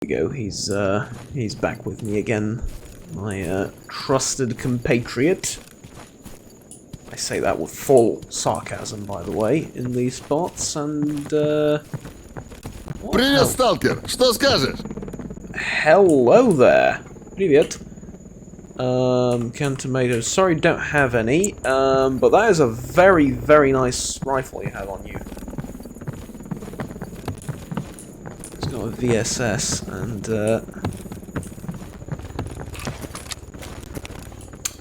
go. He's back with me again. My trusted compatriot. I say that with full sarcasm, by the way, in these spots, and Привет, сталкер! Что скажешь? hello there. Pripyat. Canned tomatoes. Sorry, don't have any. But that is a very, very nice rifle you have on you. It's got a VSS, and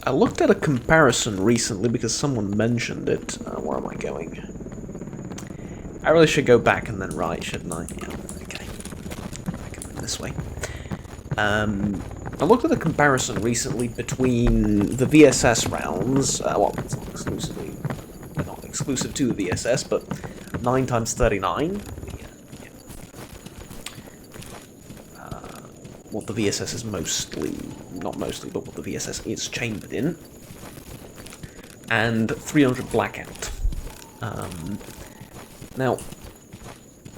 I looked at a comparison recently because someone mentioned it. Where am I going? I really should go back and then right, shouldn't I? Yeah, okay. I can move this way. I looked at a comparison recently between the VSS rounds, well, it's not exclusively, they're not exclusive to the VSS, but 9x39, what the VSS is mostly, not mostly, but what the VSS is chambered in, and 300 Blackout. Now,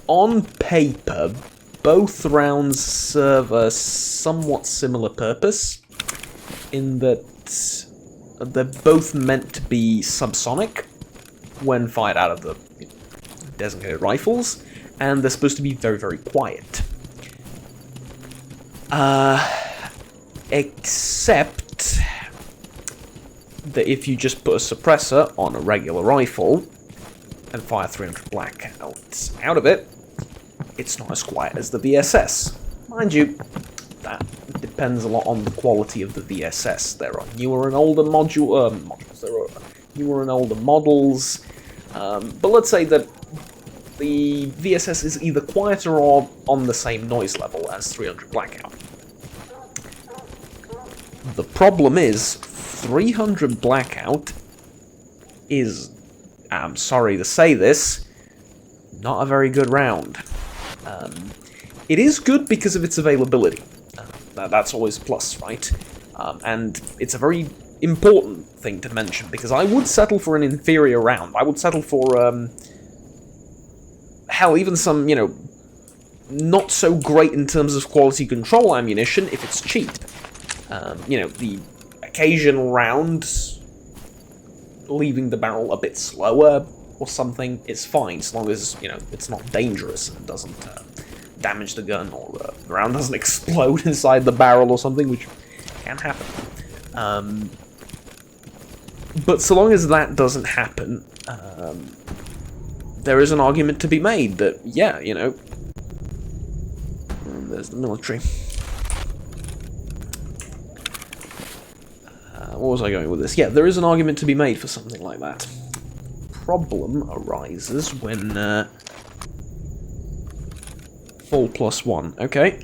on paper, both rounds serve a somewhat similar purpose, in that they're both meant to be subsonic when fired out of the designated rifles, and they're supposed to be very, very quiet. Except that if you just put a suppressor on a regular rifle and fire 300 Blackouts out of it, it's not as quiet as the VSS. Mind you, that depends a lot on the quality of the VSS. There are newer and older modules. There are newer and older models. But let's say that the VSS is either quieter or on the same noise level as 300 Blackout. The problem is, 300 Blackout is, I'm sorry to say this, not a very good round. It is good because of its availability. That's always a plus, right? And it's a very important thing to mention, because I would settle for an inferior round. I would settle for, hell, even some, not so great in terms of quality control ammunition if it's cheap. The occasional round leaving the barrel a bit slower or something is fine, as long as, it's not dangerous and doesn't damage the gun, or the round doesn't explode inside the barrel or something, which can happen. But so long as that doesn't happen, there is an argument to be made that, yeah, there's the military. What was I going with this? Yeah, there is an argument to be made for something like that. Problem arises when full +1. Okay.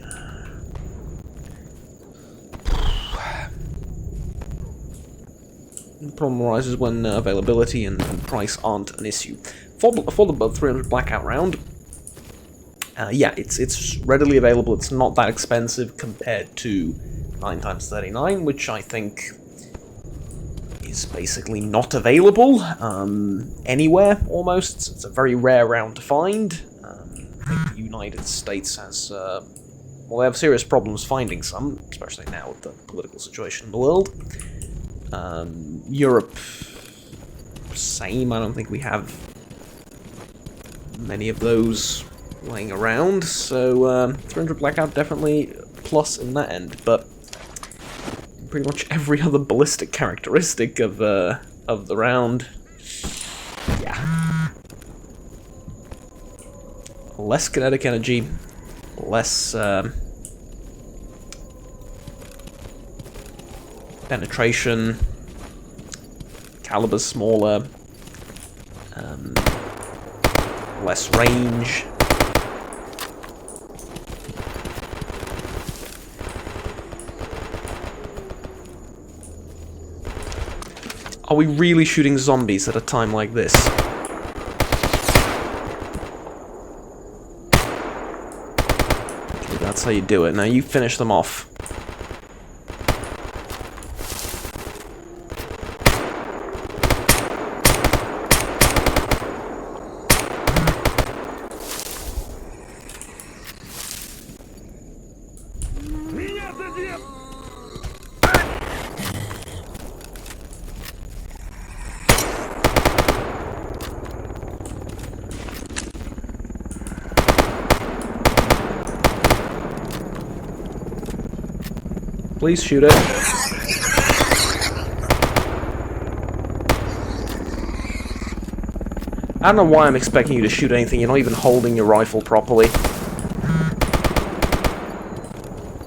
The problem arises when availability and price aren't an issue. For the 300 Blackout round, yeah, it's readily available. It's not that expensive compared to 9x39, which I think is basically not available anywhere, almost. It's a very rare round to find. I think the United States has, well, they have serious problems finding some, especially now with the political situation in the world. Europe, same. I don't think we have many of those laying around, so 300 Blackout definitely plus in that end, but pretty much every other ballistic characteristic of the round, yeah. Less kinetic energy, less penetration, caliber's smaller, less range. Are we really shooting zombies at a time like this? Okay, that's how you do it. Now you finish them off. Please shoot it. I don't know why I'm expecting you to shoot anything. You're not even holding your rifle properly.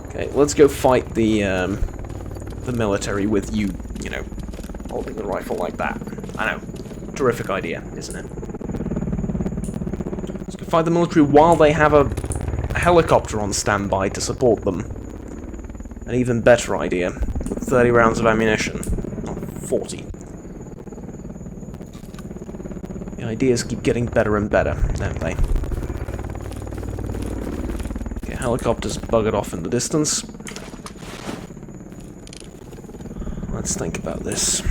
Okay, let's go fight the military with you, you know, holding the rifle like that. I know. Terrific idea, isn't it? Let's go fight the military while they have a helicopter on standby to support them. An even better idea. With 30 rounds of ammunition. Not 40. The ideas keep getting better and better, don't they? Okay, helicopter's buggered off in the distance. Let's think about this.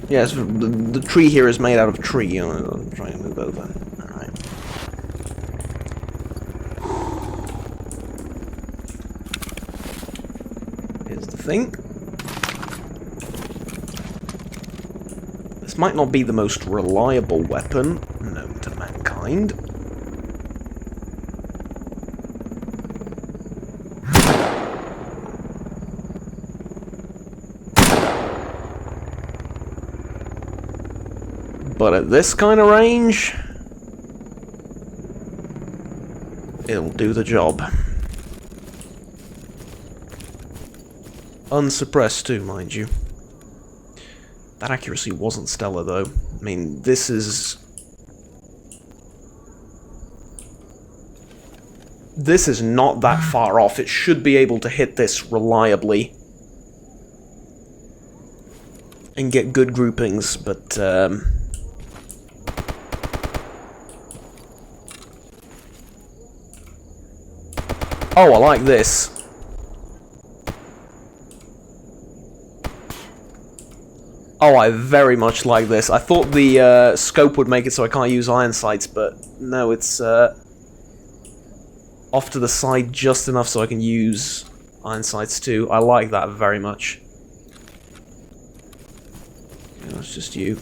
Yes, the tree here is made out of tree. I'll try and move over. Alright. Here's the thing. This might not be the most reliable weapon known to mankind. But at this kind of range, it'll do the job. Unsuppressed too, mind you. That accuracy wasn't stellar, though. I mean, this is not that far off. It should be able to hit this reliably and get good groupings, but oh, I like this. Oh, I very much like this. I thought the scope would make it so I can't use iron sights, but no, it's off to the side just enough so I can use iron sights too. I like that very much. Okay, that's just you.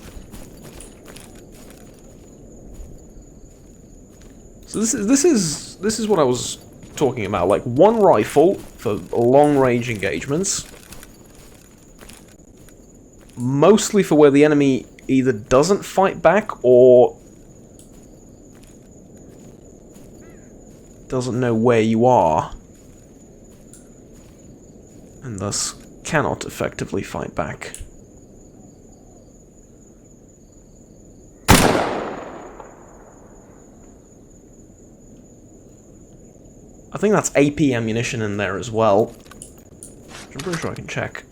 So this is what I was talking about, like one rifle for long-range engagements, mostly for where the enemy either doesn't fight back or doesn't know where you are, and thus cannot effectively fight back. I think that's AP ammunition in there as well. I'm pretty sure I can check.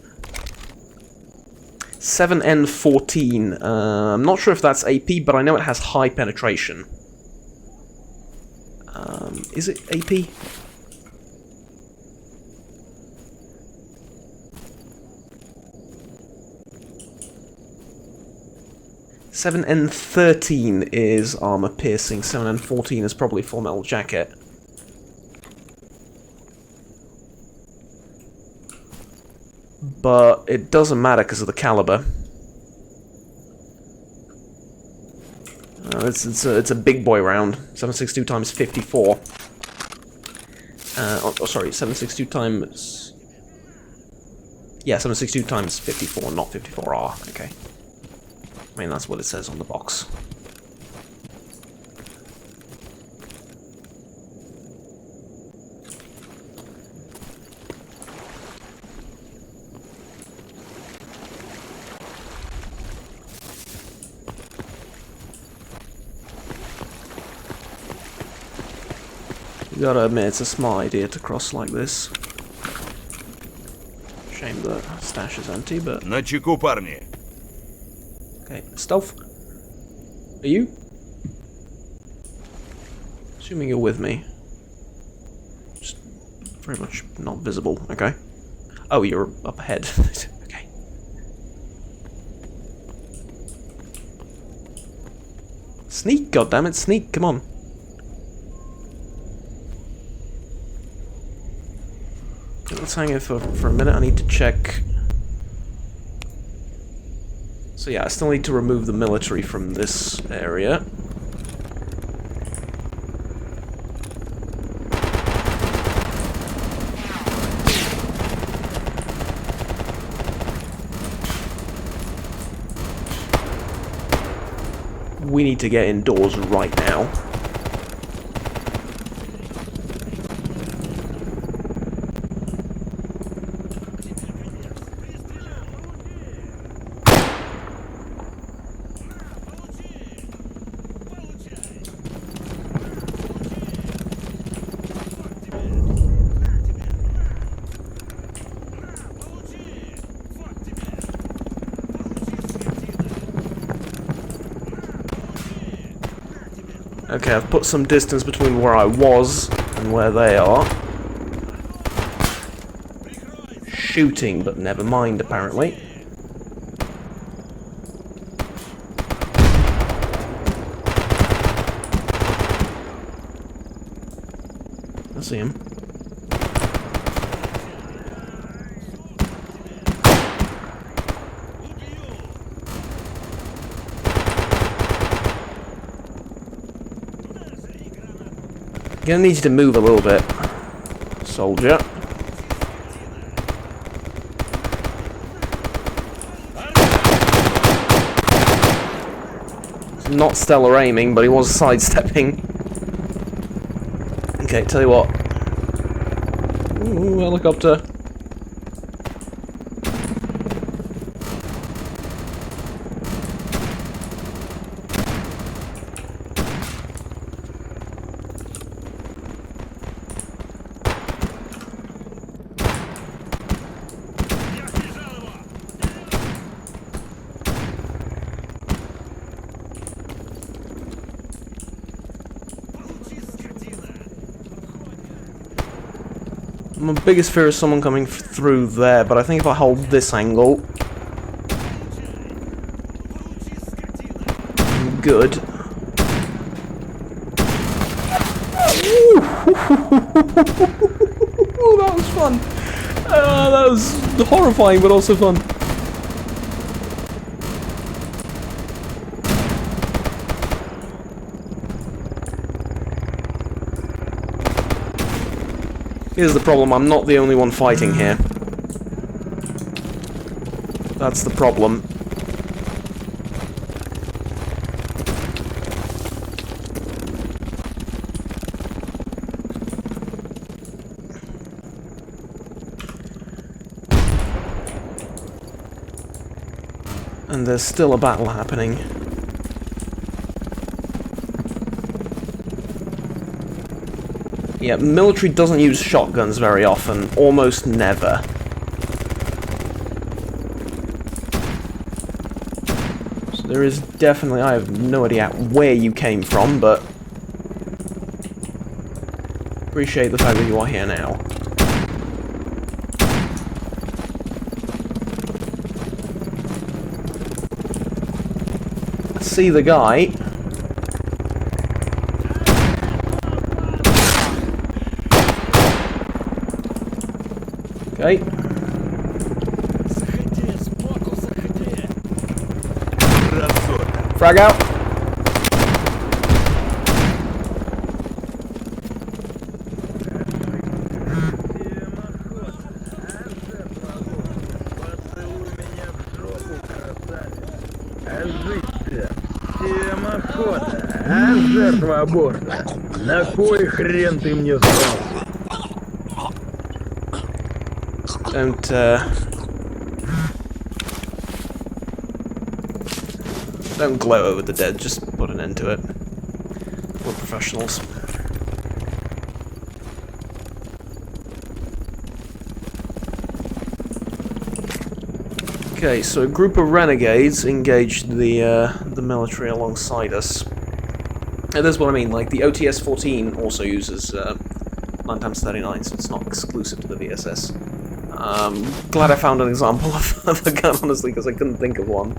7N14. I'm not sure if that's AP, but I know it has high penetration. Is it AP? .7N13 is armor piercing. 7N14 is probably full metal jacket. But it doesn't matter because of the caliber. It's a big boy round. 7.62 times 54. Sorry, 7.62 times. Yeah, 7.62 times 54, not 54R. Okay. I mean, that's what it says on the box. You gotta admit, it's a smart idea to cross like this. Shame the stash is empty, but... На чеку, парни. Okay, stealth. Are you? Assuming you're with me. Just very much not visible, okay. Oh, you're up ahead. Okay. Sneak, goddammit, sneak, come on. Let's hang in for a minute. I need to check. So yeah, I still need to remove the military from this area. We need to get indoors right now. Okay, I've put some distance between where I was and where they are. Shooting, but never mind, apparently. I see him. Gonna need you to move a little bit, soldier. It's not stellar aiming, but he was sidestepping. Okay, tell you what. Ooh, helicopter. My biggest fear is someone coming through there, but I think if I hold this angle, I'm good. That was fun. That was horrifying, but also fun. Here's the problem, I'm not the only one fighting here. That's the problem. And there's still a battle happening. Yeah, military doesn't use shotguns very often, almost never. So there is definitely, I have no idea where you came from, but appreciate the fact that you are here now. I see the guy. Okay. Frag out. Всем охота, а жертва аборта. На кой хрен ты мне сдался? Don't gloat over the dead, just put an end to it. We're professionals. Okay, so a group of renegades engaged the military alongside us. And that's what I mean, like the OTS-14 also uses 9x39, so it's not exclusive to the VSS. Glad I found an example of a gun, honestly, because I couldn't think of one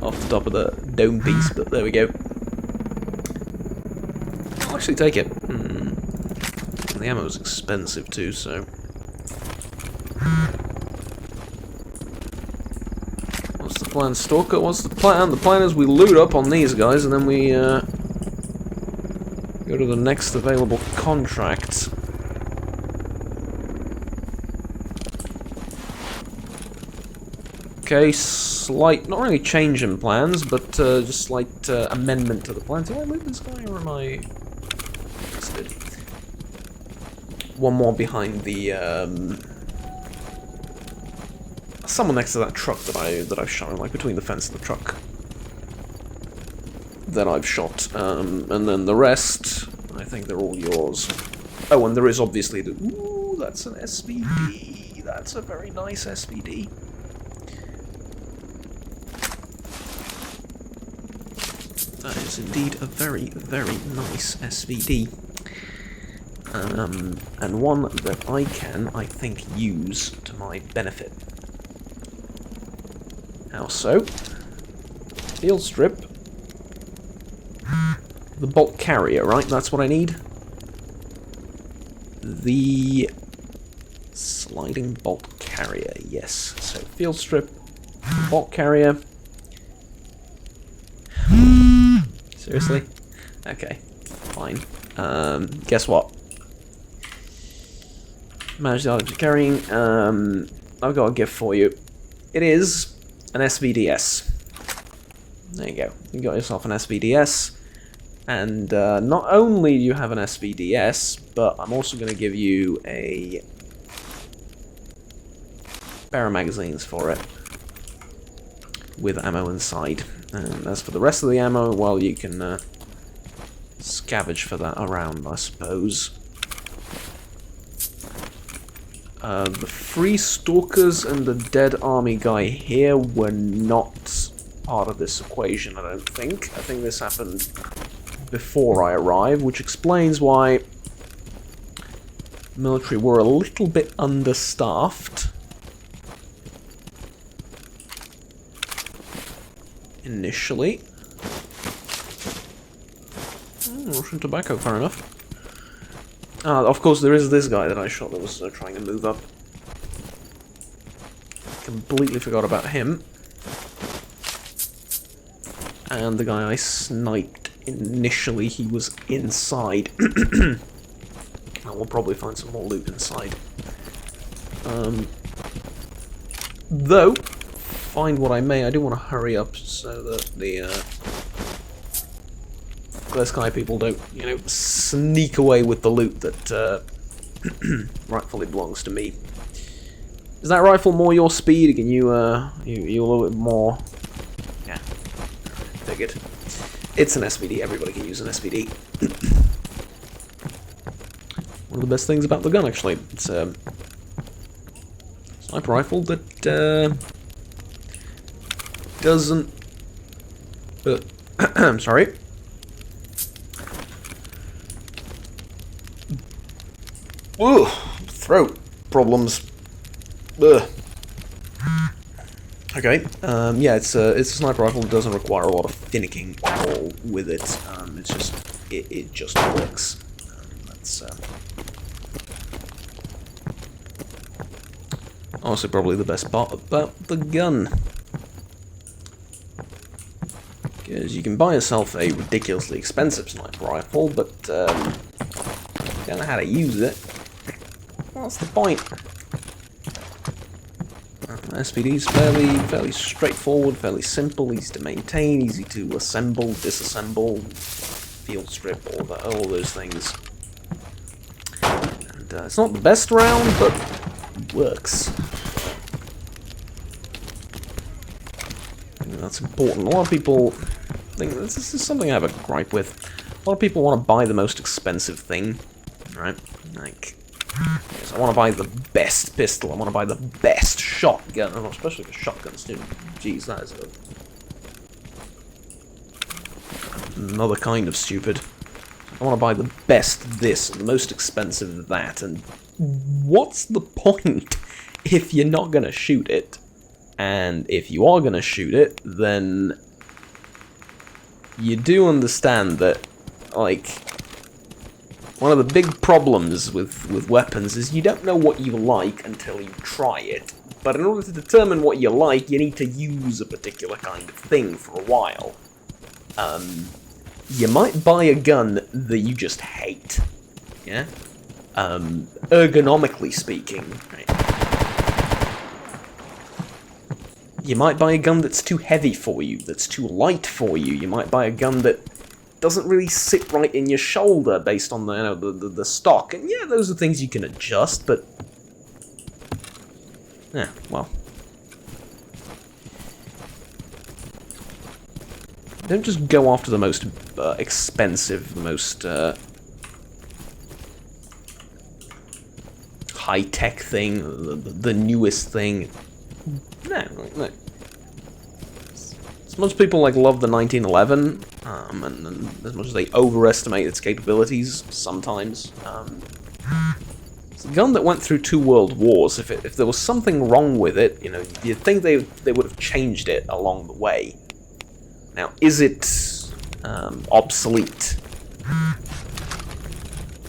off the top of the dome piece, but there we go. I'll actually take it. The ammo was expensive too, so... What's the plan, Stalker? What's the plan? The plan is we loot up on these guys, and then we go to the next available contract. Okay, slight, not really change in plans, but just slight amendment to the plan. Did I loot this guy, or am I... Yes, I did. One more behind the, someone next to that truck that I've shot, like between the fence and the truck. That I've shot, and then the rest, I think they're all yours. Oh, and there is obviously the... Ooh, that's an SVD. That's a very nice SVD. That is indeed a very, very nice SVD. And one that I can, I think, use to my benefit. How so? Field strip. The bolt carrier, right? That's what I need. The sliding bolt carrier, yes. So field strip, bolt carrier. Seriously? Okay, fine. Guess what? Manage the items you're carrying. I've got a gift for you. It is an SVDS. There you go. You got yourself an SVDS. And not only do you have an SVDS, but I'm also going to give you a pair of magazines for it with ammo inside. And as for the rest of the ammo, well, you can scavenge for that around, I suppose. The Free Stalkers and the Dead Army guy here were not part of this equation, I don't think. I think this happened before I arrived, which explains why the military were a little bit understaffed initially. Russian tobacco, fair enough. Of course, there is this guy that I shot that was trying to move up. Completely forgot about him. And the guy I sniped initially, he was inside. And we'll probably find some more loot inside. Though, find what I may, I do want to hurry up so that the Clear Sky people don't, you know, sneak away with the loot that rightfully belongs to me. Is that rifle more your speed? Can you you a little bit more? Yeah, figured. It's an SVD. Everybody can use an SVD. One of the best things about the gun, actually, it's a sniper rifle that doesn't. I'm sorry. Ugh, throat problems. Ugh. Okay, yeah, it's a sniper rifle that doesn't require a lot of finicking at all with it. It's just, it just works. That's honestly probably the best part about the gun. Because you can buy yourself a ridiculously expensive sniper rifle, but if you don't know how to use it, what's the point? SVD's fairly straightforward, fairly simple, easy to maintain, easy to assemble, disassemble, field strip, all those things. And it's not the best round, but it works. I think that's important. A lot of people think this is something I have a gripe with. A lot of people want to buy the most expensive thing, right? Like, yes, I want to buy the best pistol, I want to buy the best shotgun, especially for shotguns, dude. Jeez, that is another kind of stupid. I want to buy the best this, and the most expensive that, and what's the point if you're not going to shoot it? And if you are going to shoot it, then you do understand that, like, one of the big problems with weapons is you don't know what you like until you try it. But in order to determine what you like, you need to use a particular kind of thing for a while. You might buy a gun that you just hate. Yeah? Ergonomically speaking, right? You might buy a gun that's too heavy for you, that's too light for you. You might buy a gun that doesn't really sit right in your shoulder based on the, you know, the stock. And yeah, those are things you can adjust, but... yeah, well... don't just go after the most expensive, most high-tech thing, the newest thing. No. As much as people love the 1911, and as much as they overestimate its capabilities sometimes, it's a gun that went through 2 world wars. If there was something wrong with it, you know, you'd think they would have changed it along the way. Now, is it obsolete?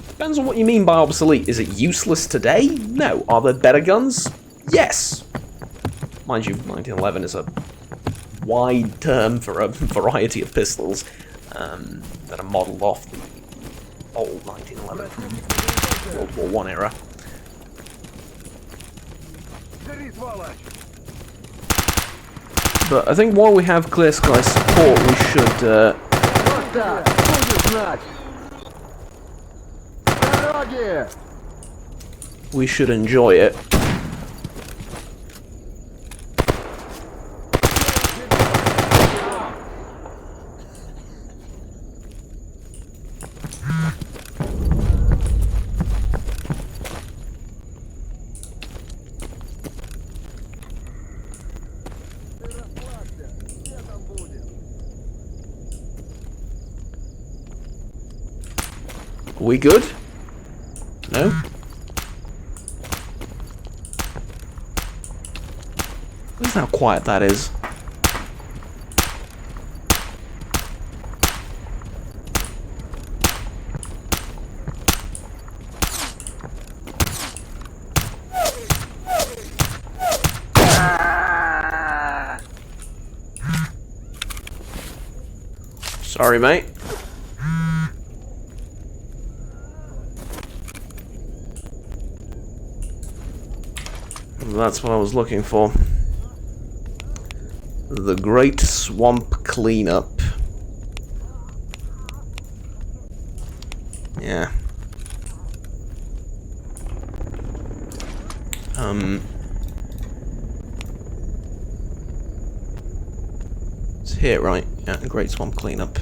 Depends on what you mean by obsolete. Is it useless today? No. Are there better guns? Yes. Mind you, 1911 is a wide term for a variety of pistols that are modelled off the old 1911 from World War I era. But I think while we have Clear Sky support, we should... we should enjoy it. Are we good? No? Listen how quiet that is. Sorry, mate. That's what I was looking for. The Great Swamp Cleanup. Yeah. It's here, right? Yeah, the Great Swamp Cleanup.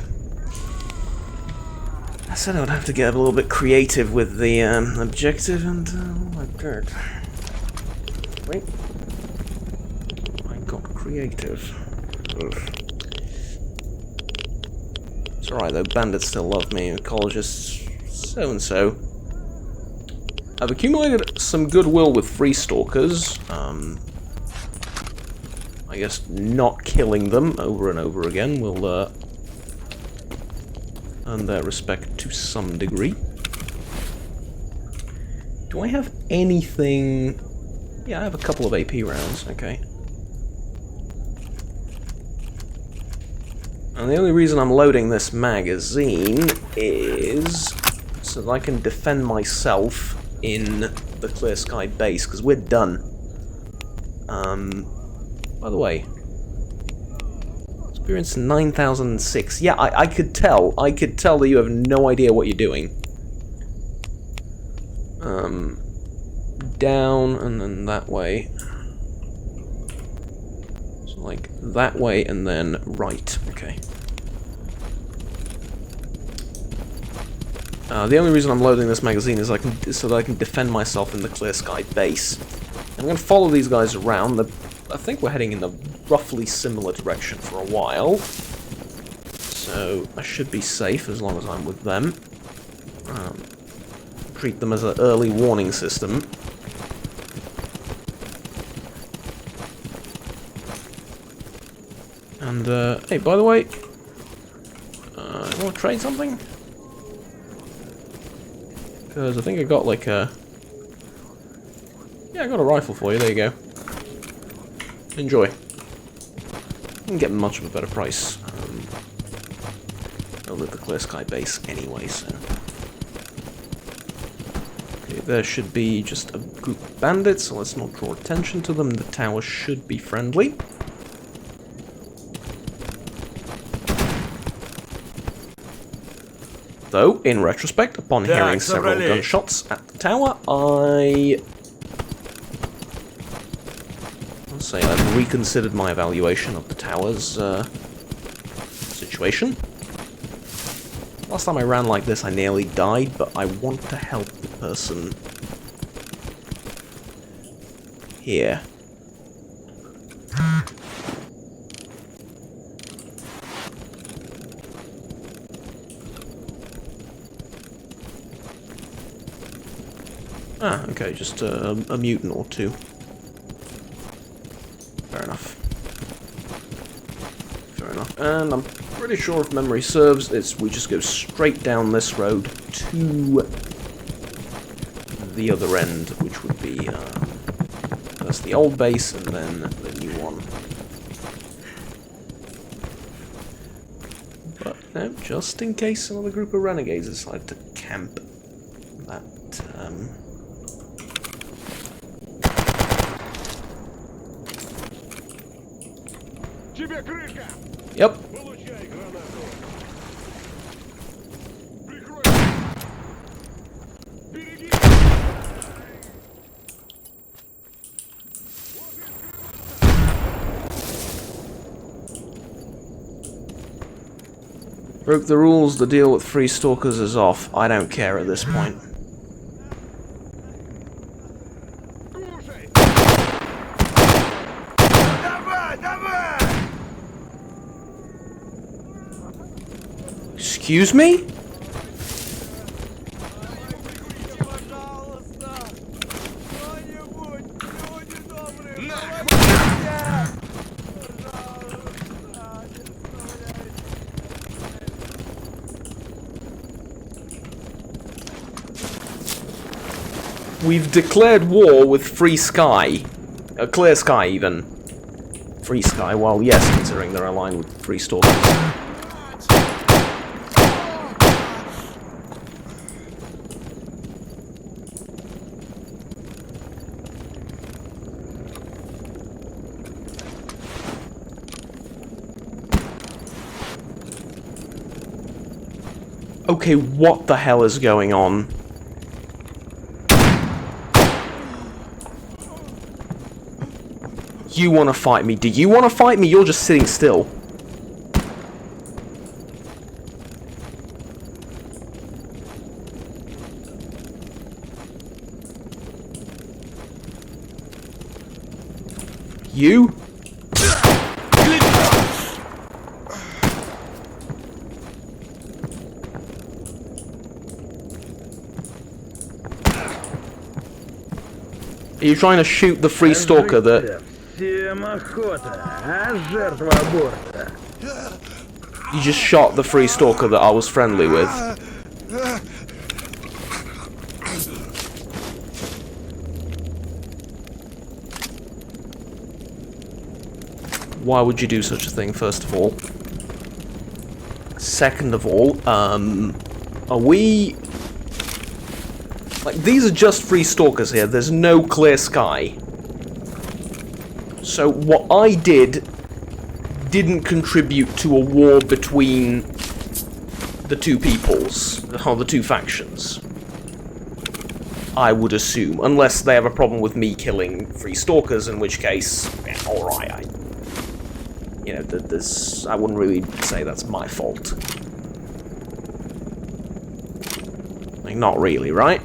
I said I would have to get a little bit creative with the objective, and oh my god. Wait. I got creative. Ugh. It's alright though, bandits still love me, ecologists so-and-so. I've accumulated some goodwill with free stalkers. I guess not killing them over and over again will earn their respect to some degree. Do I have anything... yeah, I have a couple of AP rounds, okay. And the only reason I'm loading this magazine is so that I can defend myself in the Clear Sky base, because we're done. By the way, experience 9006. Yeah, I could tell that you have no idea what you're doing. Down and then that way. So like that way and then right. Okay. The only reason I'm loading this magazine is so that I can defend myself in the Clear Sky base. I'm going to follow these guys around. I think we're heading in a roughly similar direction for a while. So I should be safe as long as I'm with them. Treat them as an early warning system. And, hey, by the way, you want to trade something? Because I think I got like a... yeah, I got a rifle for you, there you go. Enjoy. You can get much of a better price. I'll at the Clear Sky base anyway, so... okay, there should be just a group of bandits, so let's not draw attention to them. The tower should be friendly. Though, in retrospect, upon hearing several gunshots at the tower, I'll say I've reconsidered my evaluation of the tower's situation. Last time I ran like this, I nearly died, but I want to help the person here. Ah, okay, just a mutant or two. Fair enough. Fair enough. And I'm pretty sure, if memory serves, we just go straight down this road to the other end, which would be that's the old base and then the new one. But no, just in case another group of renegades decide to camp that. Yep. Broke the rules, the deal with free stalkers is off. I don't care at this point. Excuse me? We've declared war with free sky. A clear sky, even. Free sky, well, yes, considering they're aligned with free stalkers. Okay, what the hell is going on? You want to fight me? Do you want to fight me? You're just sitting still. You? Are you trying to shoot the free stalker that... You just shot the free stalker that I was friendly with. Why would you do such a thing, first of all? Second of all, are we... Like, these are just free stalkers here, there's no clear sky. So what I did didn't contribute to a war between the two peoples, or the two factions. I would assume, unless they have a problem with me killing free stalkers, in which case, yeah, alright, you know, I wouldn't really say that's my fault. Like, not really, right?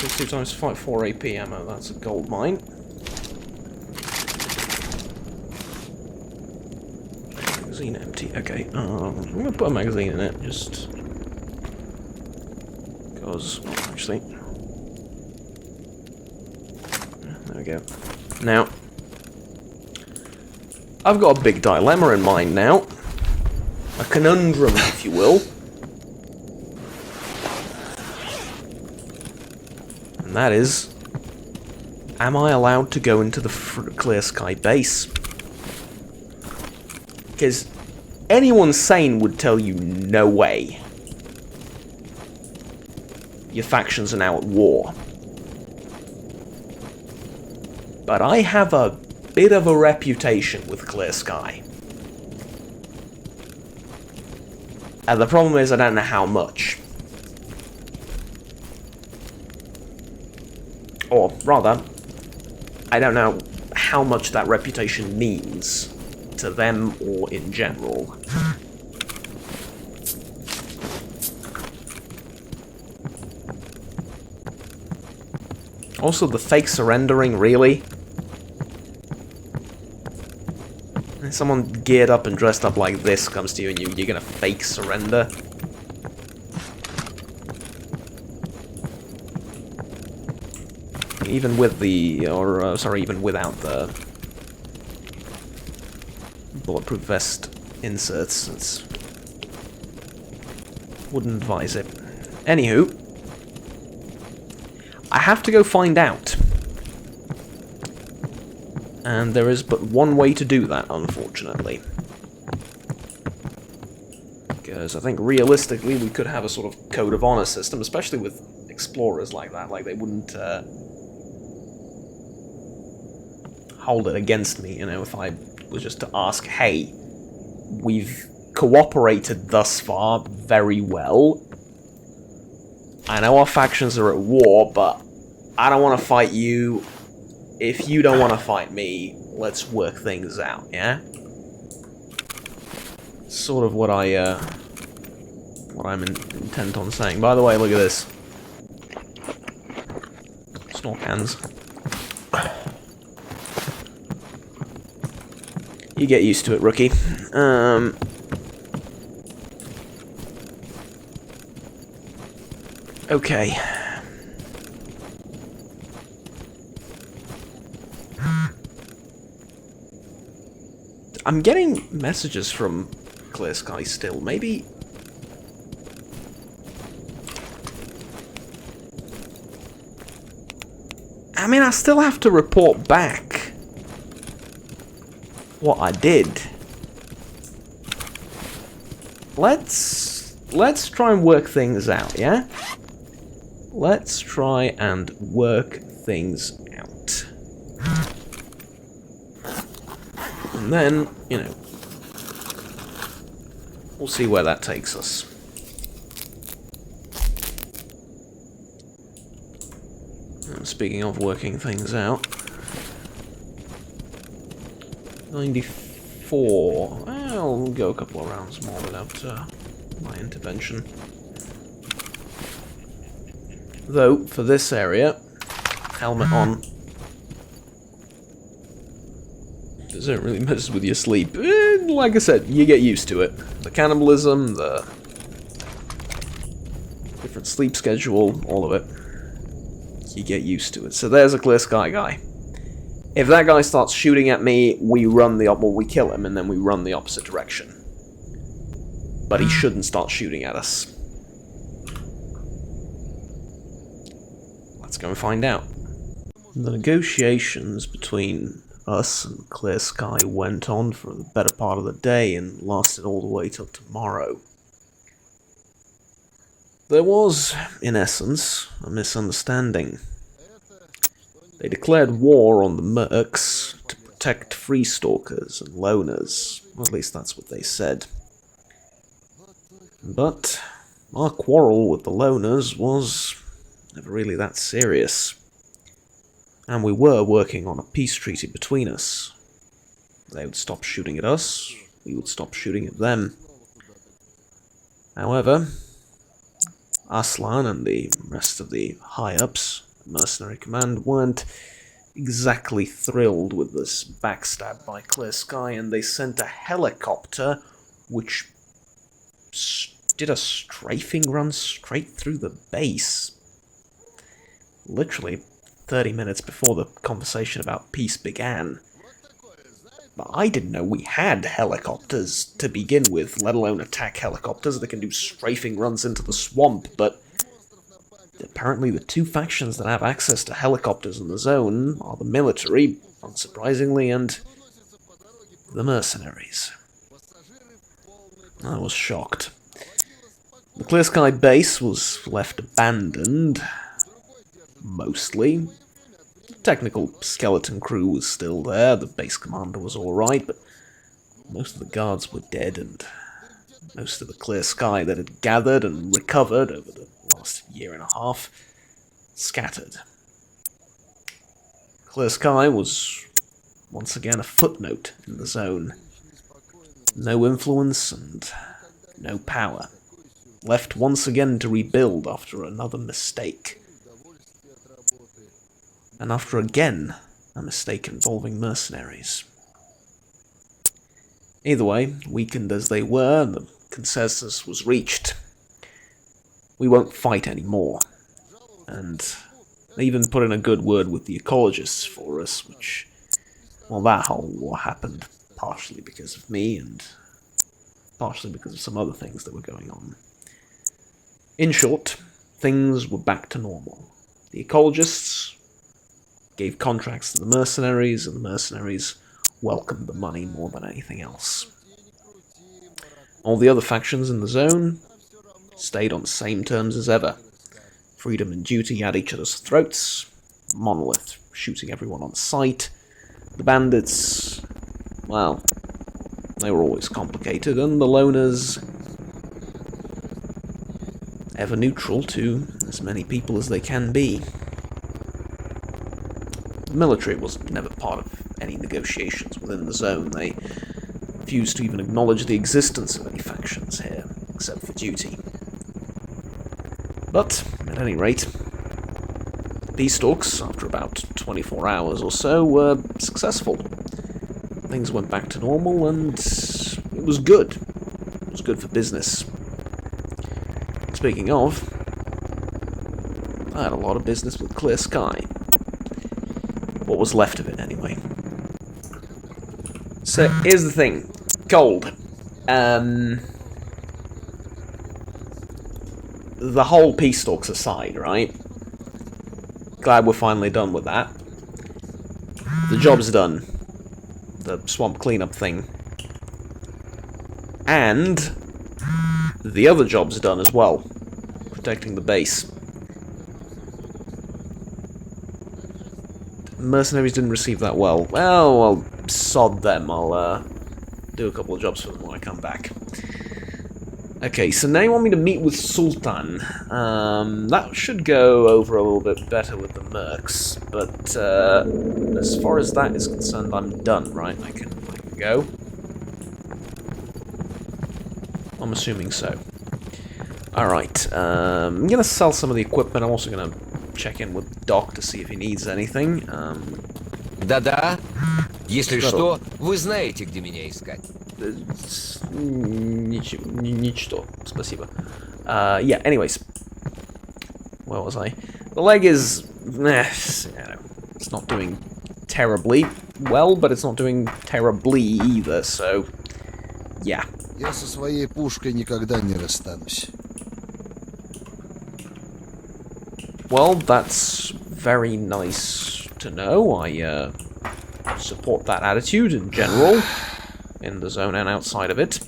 62 times fight 4 AP ammo, that's a gold mine. Magazine empty, okay. I'm gonna put a magazine in it, just... because, well, actually... There we go. Now... I've got a big dilemma in mind now. A conundrum, if you will. And that is, am I allowed to go into the Clear Sky base? Because anyone sane would tell you, no way. Your factions are now at war. But I have a bit of a reputation with Clear Sky. The problem is I don't know how much. Or, rather, I don't know how much that reputation means to them or in general. Also, the fake surrendering, really? Someone geared up and dressed up like this comes to you and you're gonna fake surrender? Even with the, even without the bulletproof vest inserts, wouldn't advise it. Anywho, I have to go find out. And there is but one way to do that, unfortunately. Because I think realistically we could have a sort of code of honor system, especially with explorers like that. Like, they wouldn't hold it against me, you know, if I was just to ask, hey, we've cooperated thus far very well. I know our factions are at war, but I don't want to fight you. If you don't want to fight me, let's work things out, yeah? Sort of what I'm intent on saying. By the way, look at this. Snore cans. You get used to it, rookie. Okay. I'm getting messages from Clear Sky still. Maybe... I mean, I still have to report back what I did. Let's try and work things out, yeah? Let's try and work things out. And then, you know, we'll see where that takes us. And speaking of working things out, 94. I'll go a couple of rounds more without my intervention. Though, for this area, helmet on. It really messes with your sleep. Like I said, you get used to it. The cannibalism, the different sleep schedule, all of it. You get used to it. So there's a Clear Sky guy. If that guy starts shooting at me, we run the we kill him, and then we run the opposite direction. But he shouldn't start shooting at us. Let's go and find out. The negotiations between us and Clear Sky went on for the better part of the day and lasted all the way till tomorrow. There was, in essence, a misunderstanding. They declared war on the mercs to protect free stalkers and loners. Well, at least that's what they said. But our quarrel with the loners was never really that serious. And we were working on a peace treaty between us. They would stop shooting at us, we would stop shooting at them. However, Aslan and the rest of the high-ups, Mercenary Command, weren't exactly thrilled with this backstab by Clear Sky, and they sent a helicopter which did a strafing run straight through the base. Literally 30 minutes before the conversation about peace began. But I didn't know we had helicopters to begin with, let alone attack helicopters that can do strafing runs into the swamp, but apparently the two factions that have access to helicopters in the zone are the military, unsurprisingly, and the mercenaries. I was shocked. The Clear Sky base was left abandoned, mostly. The technical skeleton crew was still there, the base commander was alright, but most of the guards were dead and Most of the clear sky that had gathered and recovered over the last year and a half scattered. Clear sky was once again a footnote in the zone. No influence and no power. Left once again to rebuild after another mistake. And after again a mistake involving mercenaries. Either way, weakened as they were, the consensus was reached. We won't fight anymore. And they even put in a good word with the ecologists for us, which, well, that whole war happened partially because of me and partially because of some other things that were going on. In short, things were back to normal. The ecologists gave contracts to the mercenaries, and the mercenaries welcomed the money more than anything else. All the other factions in the zone stayed on the same terms as ever. Freedom and duty at each other's throats, Monolith shooting everyone on sight. The bandits, well, they were always complicated, and the loners ever neutral to as many people as they can be. The military was never part of any negotiations within the zone. They refused to even acknowledge the existence of any factions here, except for duty. But, at any rate, peace talks, after about 24 hours or so, were successful. Things went back to normal, and it was good. It was good for business. Speaking of, I had a lot of business with Clear Sky. What was left of it, anyway. So, here's the thing. Gold. The whole peace talks aside, right? Glad we're finally done with that. The job's done. The swamp cleanup thing. And the other job's done as well. Protecting the base. Mercenaries didn't receive that well. Well, sod them. I'll do a couple of jobs for them when I come back. Okay, so now you want me to meet with Sultan. That should go over a little bit better with the mercs, but as far as that is concerned, I'm done, right? I can go. I'm assuming so. Alright, I'm gonna sell some of the equipment. I'm also gonna check in with Doc to see if he needs anything. Да-да. Если что, вы знаете, где меня искать. Ничто. Спасибо. Yeah, anyways. Where was I? The leg is... it's not doing terribly well, but it's not doing terribly either, so... Yeah. Я со своей пушкой никогда не расстанусь. Well, that's very nice to know. I support that attitude in general, in the zone and outside of it.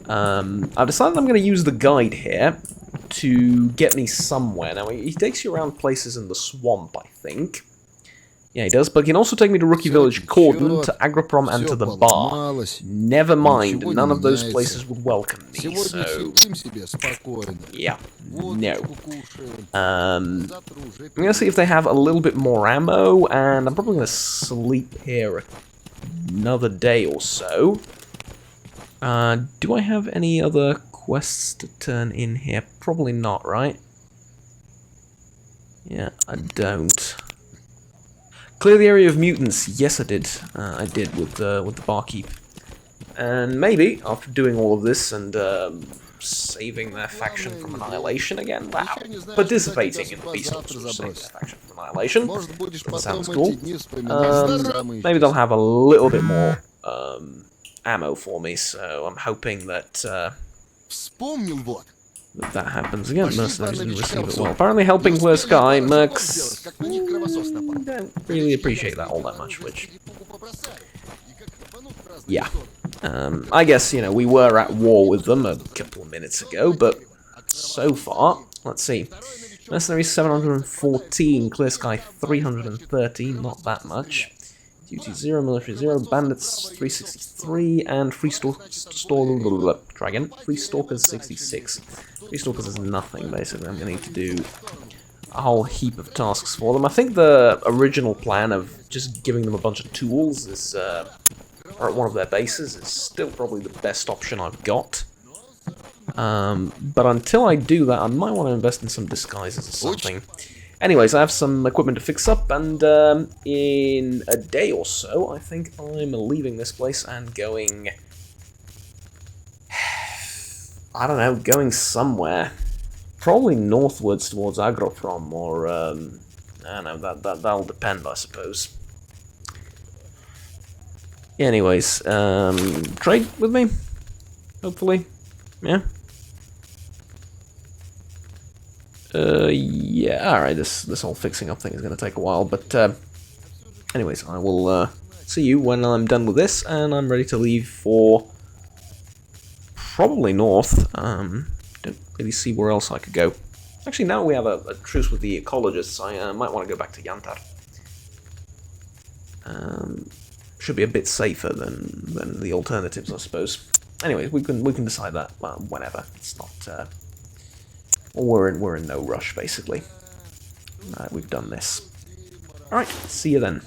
I've decided I'm going to use the guide here to get me somewhere. Now, he takes you around places in the swamp, I think. Yeah, he does, but he can also take me to Rookie Village Cordon, to Agroprom, and to the bar. Never mind, none of those places would welcome me, so... Yeah, no. I'm gonna see if they have a little bit more ammo, and I'm probably gonna sleep here another day or so. Do I have any other quests to turn in here? Probably not, right? Yeah, I don't. Clear the area of mutants. Yes, I did. I did with the barkeep. And maybe after doing all of this and saving their faction from annihilation again. Wow, participating in the beast of saving their faction from annihilation. That sounds cool. Maybe they'll have a little bit more ammo for me. So I'm hoping that. That happens again. Mercenaries didn't receive it well. Apparently helping Clear Sky, mercs don't really appreciate that all that much, which... Yeah. I guess, you know, we were at war with them a couple of minutes ago, but so far, let's see. Mercenaries 714, Clear Sky 313, not that much. Duty 0, military 0, bandits 363, and free try again. Free stalkers 66. Free stalkers is nothing basically. I'm gonna need to do a whole heap of tasks for them. I think the original plan of just giving them a bunch of tools is, or at one of their bases, is still probably the best option I've got. But until I do that, I might want to invest in some disguises or something. Anyways, I have some equipment to fix up, and in a day or so, I think I'm leaving this place and going... I don't know, going somewhere. Probably northwards towards Agroprom, or, I don't know, that'll depend, I suppose. Anyways, trade with me? Hopefully. Yeah? Yeah, alright, this whole fixing up thing is going to take a while, but, anyways, I will, see you when I'm done with this, and I'm ready to leave for probably north. Don't really see where else I could go. Actually, now we have a truce with the ecologists, I might want to go back to Yantar. Should be a bit safer than the alternatives, I suppose. Anyways, we can decide that whenever. It's not. We're in no rush, basically. We've done this. All right, see you then.